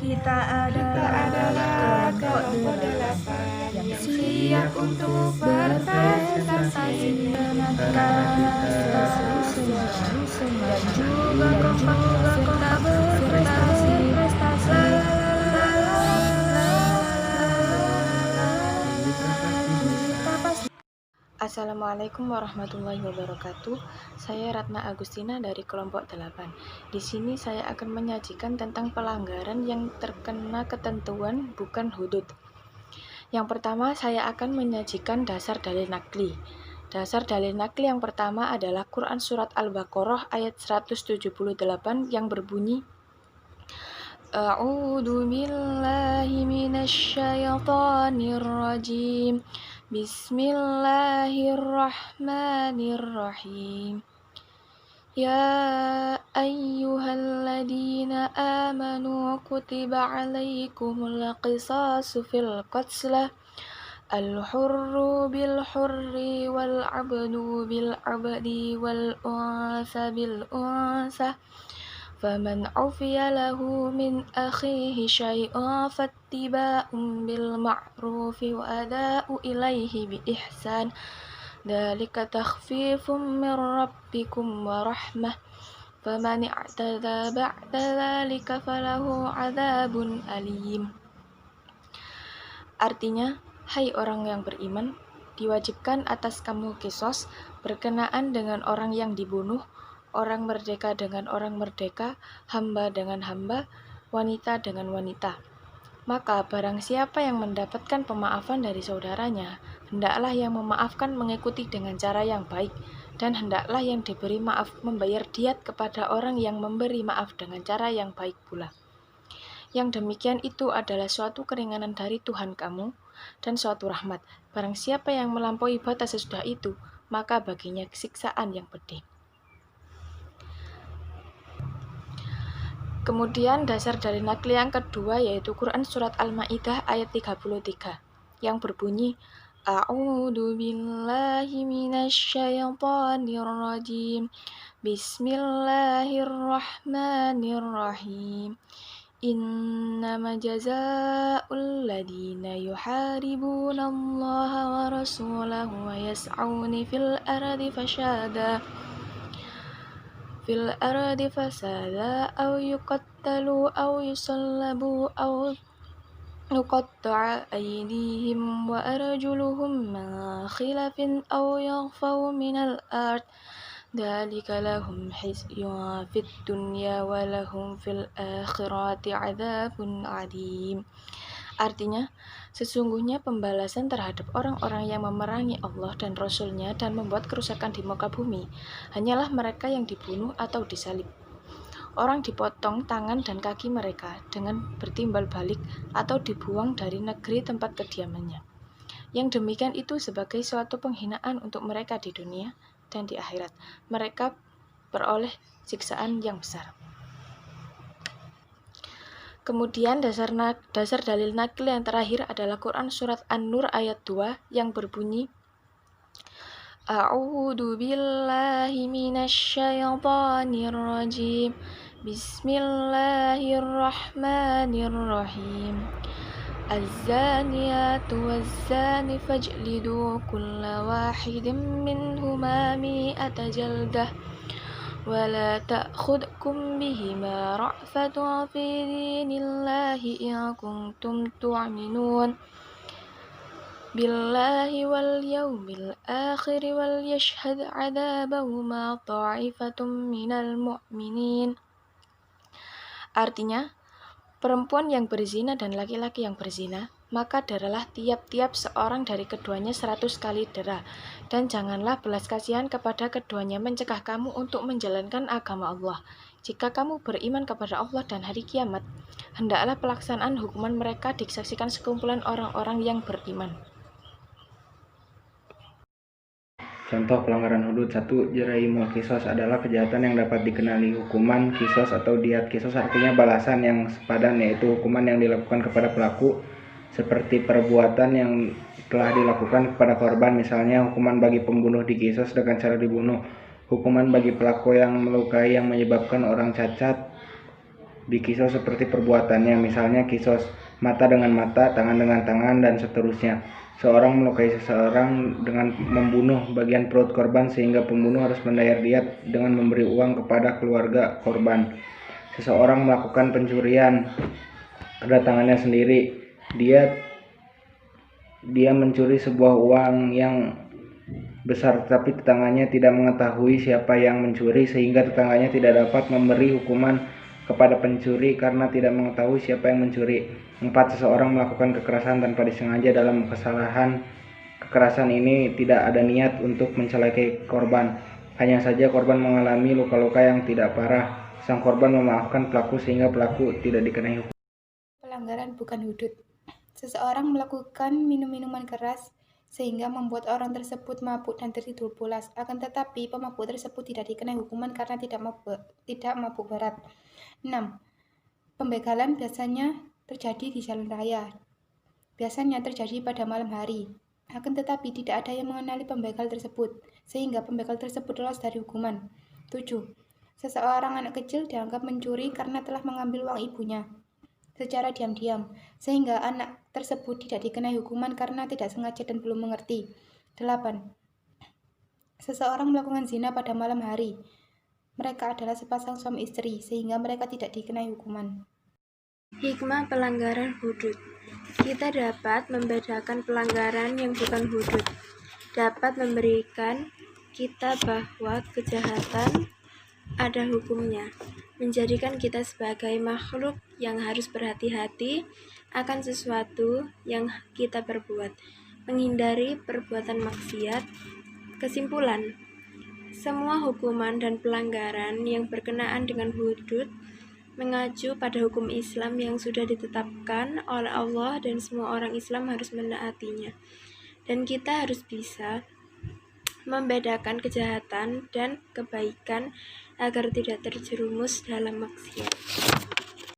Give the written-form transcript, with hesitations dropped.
Kita adalah kelompok delapan yang siap untuk berprestasi, mengatasi dan juga kompak serta berprestasi. Assalamualaikum warahmatullahi wabarakatuh. Saya Ratna Agustina dari kelompok 8. Di sini saya akan menyajikan tentang pelanggaran yang terkena ketentuan bukan hudud. Yang pertama, saya akan menyajikan dasar dalil nakli. Dasar dalil nakli yang pertama adalah Quran Surat Al-Baqarah ayat 178 yang berbunyi, A'udzu billahi minasyaitonir rajim. Bismillahirrahmanirrahim. Ya ayyuhalladzina amanu kutiba alaikumul qisasu fil qatlah al-hurru bil hurri wal 'abdu bil 'abdi wal unsa bil unsa faman 'ufiya lahu min akhihi syai'un fattiba'un bil ma'rufi wa ada'u ilaihi bi ihsan dzalika takhfifum min rabbikum wa rahmah faman i'tada ba'da dzalika falahu 'adzabun alim. Artinya, hai orang yang beriman, diwajibkan atas kamu qisas berkenaan dengan orang yang dibunuh, orang merdeka dengan orang merdeka, hamba dengan hamba, wanita dengan wanita. Maka barang siapa yang mendapatkan pemaafan dari saudaranya, hendaklah yang memaafkan mengikuti dengan cara yang baik, dan hendaklah yang diberi maaf membayar diat kepada orang yang memberi maaf dengan cara yang baik pula. Yang demikian itu adalah suatu keringanan dari Tuhan kamu dan suatu rahmat. Barang siapa yang melampaui batas sesudah itu, maka baginya siksaan yang pedih. Kemudian dasar dari nakli yang kedua yaitu Quran Surat Al-Ma'idah ayat 33 yang berbunyi, A'udzu billahi minasyaitonir rajim. Bismillahirrahmanirrahim. Innama jazaa'ul ladzina yuharibunallaha wa rasulahu wa yas'auna fil ardi fasada aw yuqattalu aw yusallabu aw yuqatta'a aydihim wa arjuluhum min khilafin aw yaghfaw minal ard dzalika lahum khizyun fid dunya wa lahum fil akhirati 'adzabun 'adzim. Artinya, sesungguhnya pembalasan terhadap orang-orang yang memerangi Allah dan Rasul-Nya dan membuat kerusakan di muka bumi hanyalah mereka yang dibunuh atau disalib. Orang dipotong tangan dan kaki mereka dengan bertimbal balik atau dibuang dari negeri tempat kediamannya. Yang demikian itu sebagai suatu penghinaan untuk mereka di dunia dan di akhirat. Mereka beroleh siksaan yang besar. Kemudian dasar dalil nakil yang terakhir adalah Quran Surat An-Nur ayat 2 yang berbunyi, A'udzu billahi minasyaitonir rajim. Bismillahirrahmanirrahim. Az-zaniyatu waz-zani fajlidu kulla wahidin minhuma mi'ata jaldah ولا تأخذكم بهما رأفة في دين الله إن كنتم تؤمنون بالله واليوم الآخر وليشهد عذابهما طائفة من المؤمنين. Artinya, perempuan yang berzina dan laki-laki yang berzina, maka deralah tiap-tiap seorang dari keduanya 100 kali dera, dan janganlah belas kasihan kepada keduanya mencegah kamu untuk menjalankan agama Allah. Jika kamu beriman kepada Allah dan hari kiamat, hendaklah pelaksanaan hukuman mereka disaksikan sekumpulan orang-orang yang beriman. Contoh pelanggaran hudud 1. Jaraimul qisas adalah kejahatan yang dapat dikenali hukuman qisas atau diat. Qisas artinya balasan yang sepadan, yaitu hukuman yang dilakukan kepada pelaku seperti perbuatan yang telah dilakukan kepada korban. Misalnya, hukuman bagi pembunuh diqisas dengan cara dibunuh. Hukuman bagi pelaku yang melukai yang menyebabkan orang cacat bikisos seperti perbuatannya, misalnya kisos mata dengan mata, tangan dengan tangan, dan seterusnya. Seorang melukai seseorang dengan membunuh bagian perut korban sehingga pembunuh harus membayar diat dengan memberi uang kepada keluarga korban. Seseorang melakukan pencurian pada tangannya sendiri. Dia mencuri sebuah uang yang besar, tetapi tetangganya tidak mengetahui siapa yang mencuri, sehingga tetangganya tidak dapat memberi hukuman kepada pencuri karena tidak mengetahui siapa yang mencuri. 4. Seseorang melakukan kekerasan tanpa disengaja. Dalam kesalahan kekerasan ini tidak ada niat untuk mencelakai korban, hanya saja korban mengalami luka-luka yang tidak parah. Sang korban memaafkan pelaku sehingga pelaku tidak dikenai hukuman. Pelanggaran bukan hudud. Seseorang melakukan minum-minuman keras sehingga membuat orang tersebut mabuk dan tertidur pulas. Akan tetapi pemabuk tersebut tidak dikenai hukuman karena tidak mabuk berat. 6. Pembegalan biasanya terjadi di jalan raya. Biasanya terjadi pada malam hari. Akan tetapi tidak ada yang mengenali pembegal tersebut, sehingga pembegal tersebut lolos dari hukuman. 7. Seseorang anak kecil dianggap mencuri karena telah mengambil uang ibunya secara diam-diam, sehingga anak tersebut tidak dikenai hukuman karena tidak sengaja dan belum mengerti. 8. Seseorang melakukan zina pada malam hari. Mereka adalah sepasang suami istri, sehingga mereka tidak dikenai hukuman. Hikmah pelanggaran hudud. Kita dapat membedakan pelanggaran yang bukan hudud. Dapat memberikan kita bahwa kejahatan ada hukumnya, menjadikan kita sebagai makhluk yang harus berhati-hati akan sesuatu yang kita perbuat, menghindari perbuatan maksiat. Kesimpulan, semua hukuman dan pelanggaran yang berkenaan dengan hudud mengacu pada hukum Islam yang sudah ditetapkan oleh Allah dan semua orang Islam harus menaatinya. Dan kita harus bisa membedakan kejahatan dan kebaikan agar tidak terjerumus dalam maksiat.